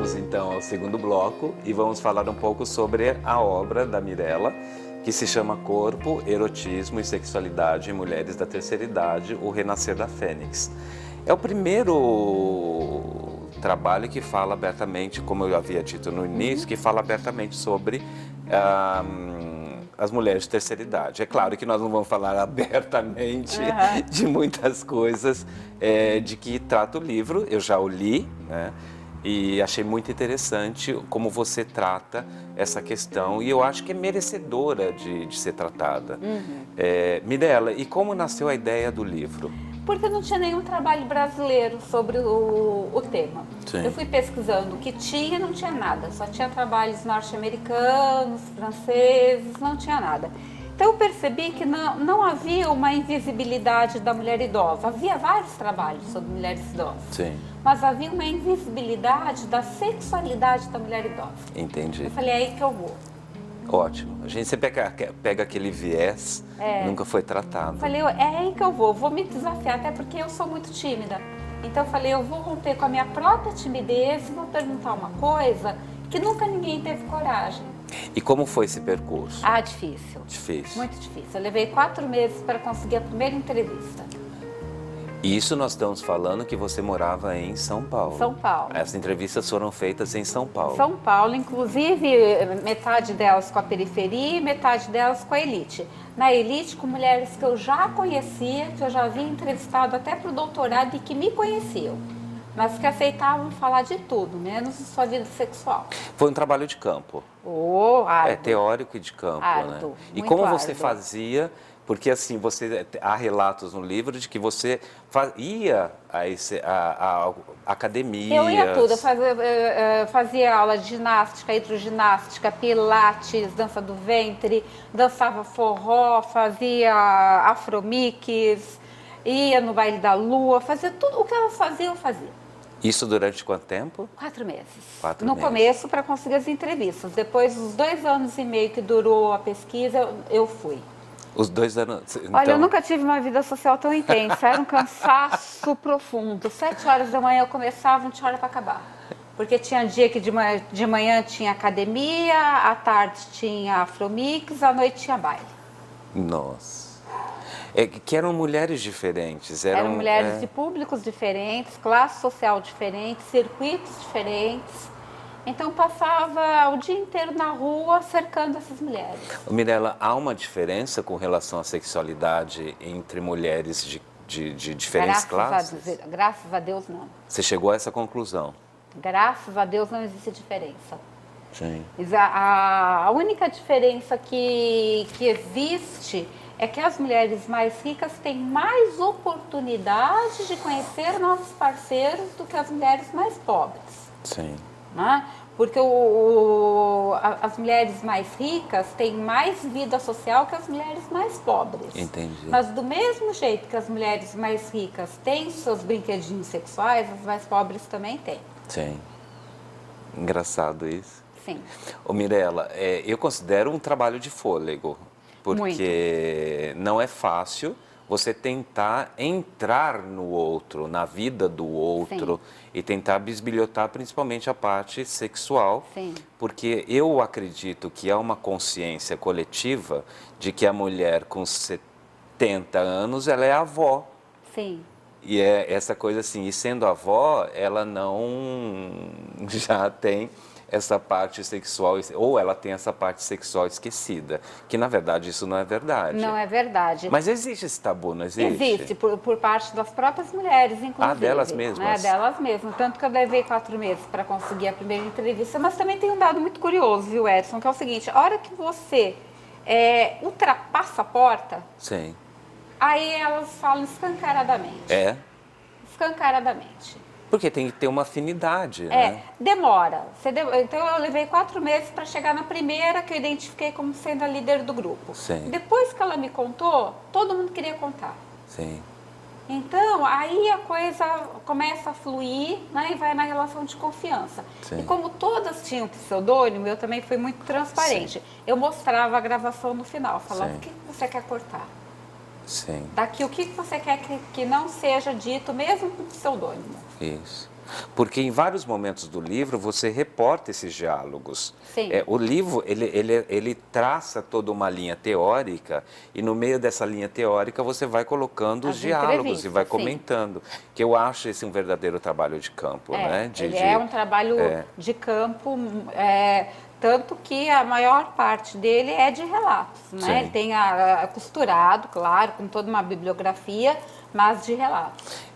Vamos então ao segundo bloco e vamos falar um pouco sobre a obra da Mirella, que se chama Corpo, Erotismo e Sexualidade em Mulheres da Terceira Idade, o Renascer da Fênix. É o primeiro trabalho que fala abertamente, como eu havia dito no início, que fala abertamente sobre as mulheres de terceira idade. É claro que nós não vamos falar abertamente de muitas coisas de que trata o livro, eu já o li, né? E achei muito interessante como você trata essa questão e eu acho que é merecedora de ser tratada. Mirella, e como nasceu a ideia do livro? Porque não tinha nenhum trabalho brasileiro sobre o tema. Sim. Eu fui pesquisando o que tinha, não tinha nada. Só tinha trabalhos norte-americanos, franceses, não tinha nada. Então eu percebi que não havia uma invisibilidade da mulher idosa. Havia vários trabalhos sobre mulheres idosas. Sim. Mas havia uma invisibilidade da sexualidade da mulher idosa. Entendi. Eu falei, é aí que eu vou. Ótimo. A gente sempre pega aquele viés, nunca foi tratado. Eu falei, é aí que eu vou me desafiar, até porque eu sou muito tímida. Então eu falei, eu vou romper com a minha própria timidez e vou perguntar uma coisa que nunca ninguém teve coragem. E como foi esse percurso? Ah, difícil. Difícil. Muito difícil. Eu levei 4 meses para conseguir a primeira entrevista. Isso nós estamos falando que você morava em São Paulo. São Paulo. As entrevistas foram feitas em São Paulo. São Paulo, inclusive metade delas com a periferia e metade delas com a elite. Na elite, com mulheres que eu já conhecia, que eu já havia entrevistado até para o doutorado e que me conheciam, mas que aceitavam falar de tudo, menos de sua vida sexual. Foi um trabalho de campo. Árduo. É teórico e de campo, Árduo, né? E muito como você árduo. fazia? Porque assim, há relatos no livro de que você ia a academias. Eu ia tudo, eu fazia aula de ginástica, hidroginástica, pilates, dança do ventre, dançava forró, fazia afromix, ia no baile da lua, fazia tudo o que elas faziam, eu fazia. Isso durante quanto tempo? 4 meses. 4 no meses. começo, para conseguir as entrevistas. Depois dos 2 anos e meio que durou a pesquisa, eu fui. Os 2 anos. Então... Olha, eu nunca tive uma vida social tão intensa, era um cansaço profundo. 7 horas da manhã eu começava, não tinha hora para acabar. Porque tinha dia que de manhã tinha academia, à tarde tinha afromix, à noite tinha baile. Nossa. Que eram mulheres diferentes. Eram mulheres de públicos diferentes, classe social diferente, circuitos diferentes. Então passava o dia inteiro na rua cercando essas mulheres. Mirella, há uma diferença com relação à sexualidade entre mulheres de diferentes classes? Graças a Deus, não. Você chegou a essa conclusão? Graças a Deus não existe diferença. Sim. A única diferença que existe é que as mulheres mais ricas têm mais oportunidade de conhecer novos parceiros do que as mulheres mais pobres. Sim. Né? Porque as mulheres mais ricas têm mais vida social que as mulheres mais pobres. Entendi. Mas do mesmo jeito que as mulheres mais ricas têm seus brinquedinhos sexuais, as mais pobres também têm. Sim. Engraçado isso. Sim. Ô Mirella, eu considero um trabalho de fôlego, porque não é fácil você tentar entrar no outro, na vida do outro. Sim. E tentar bisbilhotar principalmente a parte sexual. Sim. Porque eu acredito que há uma consciência coletiva de que a mulher com 70 anos, ela é avó. Sim. E é essa coisa assim, e sendo avó, ela não já tem essa parte sexual, ou ela tem essa parte sexual esquecida, que na verdade isso não é verdade. Não é verdade. Mas existe esse tabu, não existe? Existe, por parte das próprias mulheres, inclusive. Ah, delas mesmas? Né? Delas mesmas, tanto que eu levei 4 meses para conseguir a primeira entrevista, mas também tem um dado muito curioso, viu, Edson, que é o seguinte, a hora que você ultrapassa a porta, sim, aí elas falam escancaradamente. É? Escancaradamente. Porque tem que ter uma afinidade, né? Demora. Então eu levei 4 meses para chegar na primeira que eu identifiquei como sendo a líder do grupo. Sim. Depois que ela me contou, todo mundo queria contar. Sim. Então, aí a coisa começa a fluir, né, e vai na relação de confiança. Sim. E como todas tinham pseudônimo, eu também fui muito transparente. Sim. Eu mostrava a gravação no final, falava, Sim. o que você quer cortar? Sim, Daqui, o que você quer que não seja dito, mesmo com pseudônimo? isso. Porque em vários momentos do livro você reporta esses diálogos. Sim. O livro, ele traça toda uma linha teórica e no meio dessa linha teórica você vai colocando os As diálogos e vai entrevistas, sim. comentando. Que eu acho esse um verdadeiro trabalho de campo, né? Ele é um trabalho de campo, tanto que a maior parte dele é de relatos, né? Sim. Ele tem costurado, claro, com toda uma bibliografia, mas de relatos.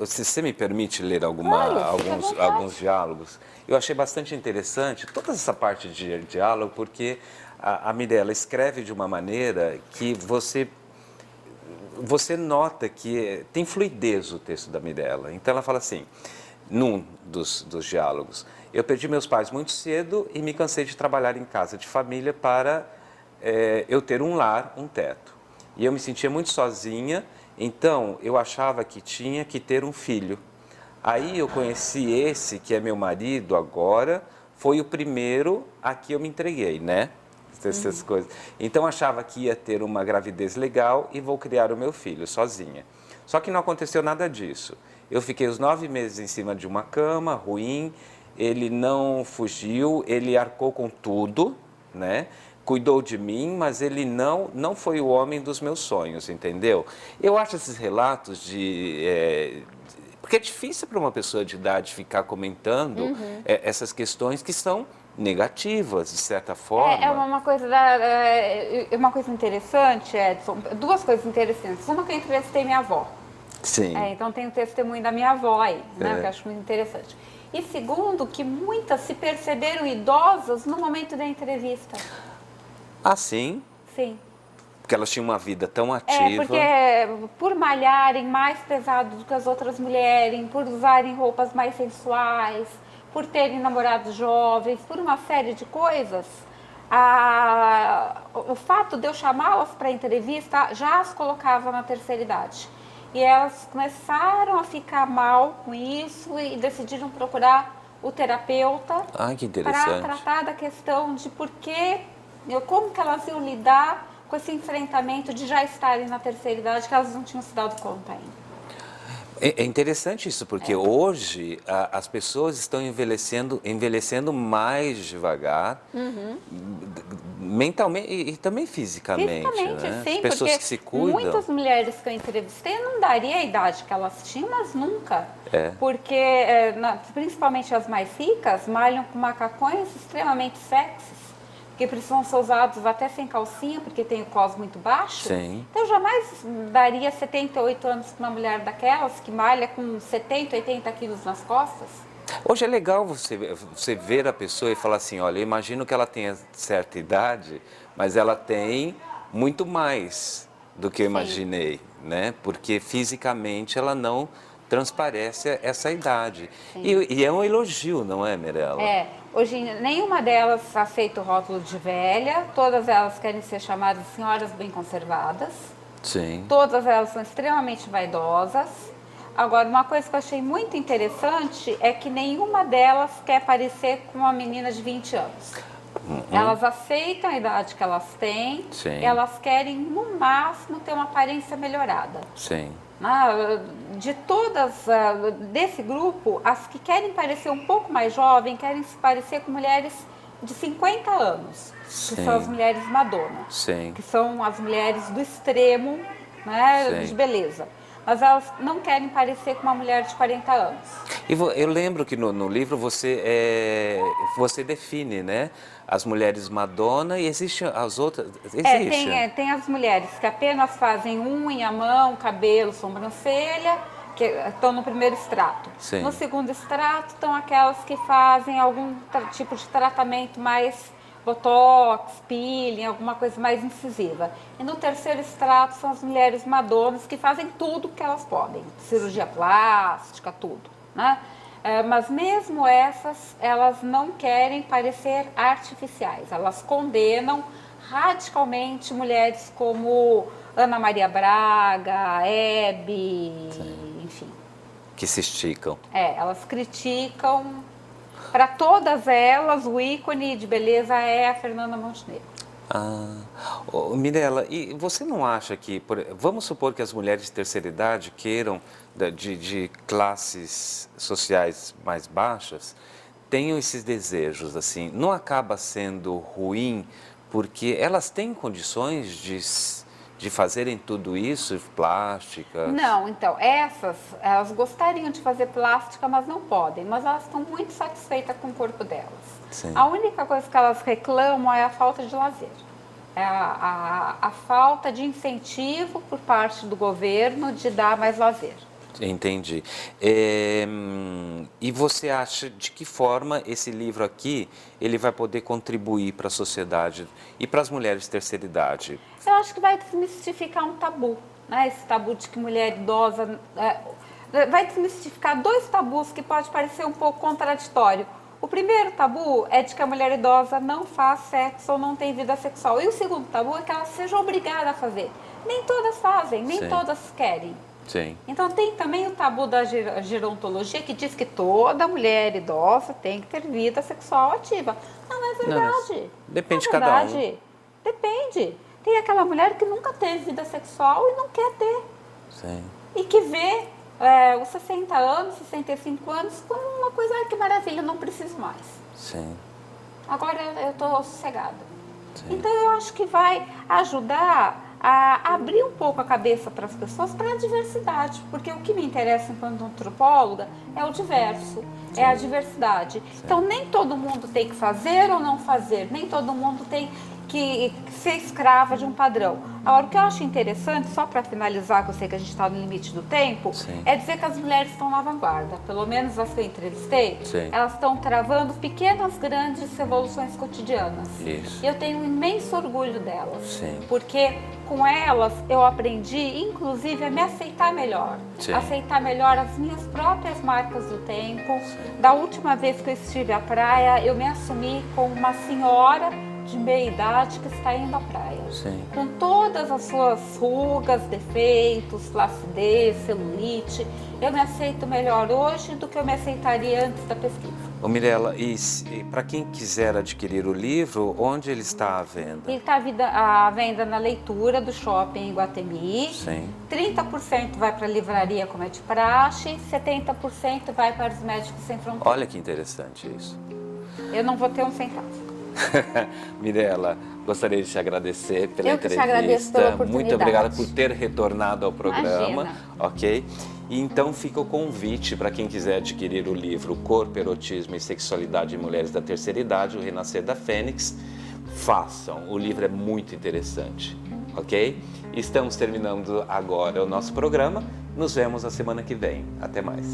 Se você me permite ler Claro, fica à vontade. alguns diálogos, eu achei bastante interessante toda essa parte de diálogo, porque a Mirella escreve de uma maneira que você nota que tem fluidez o texto da Mirella. Então ela fala assim, num dos diálogos, eu perdi meus pais muito cedo e me cansei de trabalhar em casa de família para eu ter um lar, um teto. E eu me sentia muito sozinha, então eu achava que tinha que ter um filho. Aí eu conheci esse, que é meu marido agora, foi o primeiro a que eu me entreguei, né? Essas coisas. Então achava que ia ter uma gravidez legal e vou criar o meu filho sozinha. Só que não aconteceu nada disso. Eu fiquei os 9 meses em cima de uma cama ruim, ele não fugiu, ele arcou com tudo, né? Cuidou de mim, mas ele não foi o homem dos meus sonhos, entendeu? Eu acho esses relatos porque é difícil para uma pessoa de idade ficar comentando essas questões que são negativas, de certa forma. Uma coisa interessante, Edson, duas coisas interessantes. Uma, que eu entrevistei minha avó. Sim. Então tem o testemunho da minha avó aí, né, que eu acho muito interessante. E segundo, que muitas se perceberam idosas no momento da entrevista. Ah, sim? Sim. Porque elas tinham uma vida tão ativa. Porque por malharem mais pesado do que as outras mulheres, por usarem roupas mais sensuais, por terem namorados jovens, por uma série de coisas, o fato de eu chamá-las para entrevista já as colocava na terceira idade. E elas começaram a ficar mal com isso e decidiram procurar o terapeuta para tratar da questão de como que elas iam lidar com esse enfrentamento de já estarem na terceira idade, que elas não tinham se dado conta ainda. É interessante isso, porque hoje as pessoas estão envelhecendo mais devagar, mentalmente e também fisicamente. Fisicamente, né? sim, As pessoas porque que se cuidam. muitas mulheres que eu entrevistei não daria a idade que elas tinham, mas nunca. Porque, principalmente as mais ricas, malham com macacões extremamente sexys, que precisam ser usados até sem calcinha, porque tem o cos muito baixo. Sim. Então, eu jamais daria 78 anos para uma mulher daquelas que malha com 70, 80 quilos nas costas. Hoje é legal você ver a pessoa e falar assim, olha, eu imagino que ela tenha certa idade, mas ela tem muito mais do que eu imaginei, né? Porque fisicamente ela não transparece essa idade. E é um elogio, não é, Mirella? Hoje nenhuma delas aceita o rótulo de velha, todas elas querem ser chamadas senhoras bem conservadas. Sim. Todas elas são extremamente vaidosas. Agora, uma coisa que eu achei muito interessante é que nenhuma delas quer parecer com uma menina de 20 anos. Elas aceitam a idade que elas têm, elas querem, no máximo, ter uma aparência melhorada. Sim. De todas, desse grupo, as que querem parecer um pouco mais jovem, querem se parecer com mulheres de 50 anos, que são as mulheres Madonna, que são as mulheres do extremo, né, de beleza. Mas elas não querem parecer com uma mulher de 40 anos. E eu lembro que no livro você define, né, as mulheres Madonna e existem as outras? Tem as mulheres que apenas fazem unha, mão, cabelo, sobrancelha, que estão no primeiro extrato. No segundo extrato estão aquelas que fazem algum tipo de tratamento mais botox, peeling, alguma coisa mais incisiva. E no terceiro extrato são as mulheres madonas que fazem tudo que elas podem, cirurgia plástica, tudo, né? Mas mesmo essas, elas não querem parecer artificiais, elas condenam radicalmente mulheres como Ana Maria Braga, Hebe, enfim. Que se esticam. Elas criticam. Para todas elas, o ícone de beleza é a Fernanda Montenegro. Mirela, e você não acha que, vamos supor que as mulheres de terceira idade queiram, de classes sociais mais baixas, tenham esses desejos, assim, não acaba sendo ruim, porque elas têm condições de fazerem tudo isso, plásticas? Não, então, elas gostariam de fazer plástica, mas não podem. Mas elas estão muito satisfeitas com o corpo delas. Sim. A única coisa que elas reclamam é a falta de lazer. É a falta de incentivo por parte do governo de dar mais lazer. Entendi. E você acha de que forma esse livro aqui, ele vai poder contribuir para a sociedade e para as mulheres de terceira idade? Eu acho que vai desmistificar um tabu, né? Esse tabu de que mulher idosa... vai desmistificar dois tabus que pode parecer um pouco contraditório. O primeiro tabu é de que a mulher idosa não faz sexo ou não tem vida sexual. E o segundo tabu é que ela seja obrigada a fazer. Nem todas fazem, nem Sim. todas querem. Sim. Então tem também o tabu da gerontologia que diz que toda mulher idosa tem que ter vida sexual ativa. Não é verdade. Depende de é cada um. verdade. Depende. Tem aquela mulher que nunca teve vida sexual e não quer ter. Sim. E que vê os 60 anos, 65 anos como uma coisa, ai que maravilha, não preciso mais. Sim. Agora eu estou sossegada. Sim. Então eu acho que vai ajudar a abrir um pouco a cabeça para as pessoas para a diversidade, porque o que me interessa enquanto antropóloga é o diverso, é a diversidade. Sim. Então nem todo mundo tem que fazer ou não fazer, nem todo mundo tem que ser escrava de um padrão. Agora, o que eu acho interessante, só para finalizar, que eu sei que a gente está no limite do tempo, Sim. é dizer que as mulheres estão na vanguarda. Pelo menos as que eu entrevistei, Sim. elas estão travando pequenas, grandes revoluções cotidianas. Isso. Eu tenho um imenso orgulho delas, Sim. porque com elas eu aprendi, inclusive, a me aceitar melhor. Sim. Aceitar melhor as minhas próprias marcas do tempo. Sim. Da última vez que eu estive à praia, eu me assumi como uma senhora de meia idade que está indo à praia. Sim. Com todas as suas rugas, defeitos, flacidez, celulite, eu me aceito melhor hoje do que eu me aceitaria antes da pesquisa. Ô Mirela, e para quem quiser adquirir o livro, onde ele está à venda? Ele está à venda na Leitura do Shopping Iguatemi. Sim. 30% vai para a livraria, como é de praxe, 70% vai para os Médicos Sem Fronteiras. Olha que interessante isso. Eu não vou ter um centavo. Mirela, gostaria de te agradecer pela Eu que entrevista. te agradeço pela oportunidade. Muito obrigada por ter retornado ao programa. Imagina. Ok? E então fica o convite para quem quiser adquirir o livro Corpo, Erotismo e Sexualidade em Mulheres da Terceira Idade, O Renascer da Fênix. Façam, o livro é muito interessante. Ok? Estamos terminando agora o nosso programa. Nos vemos na semana que vem. Até mais.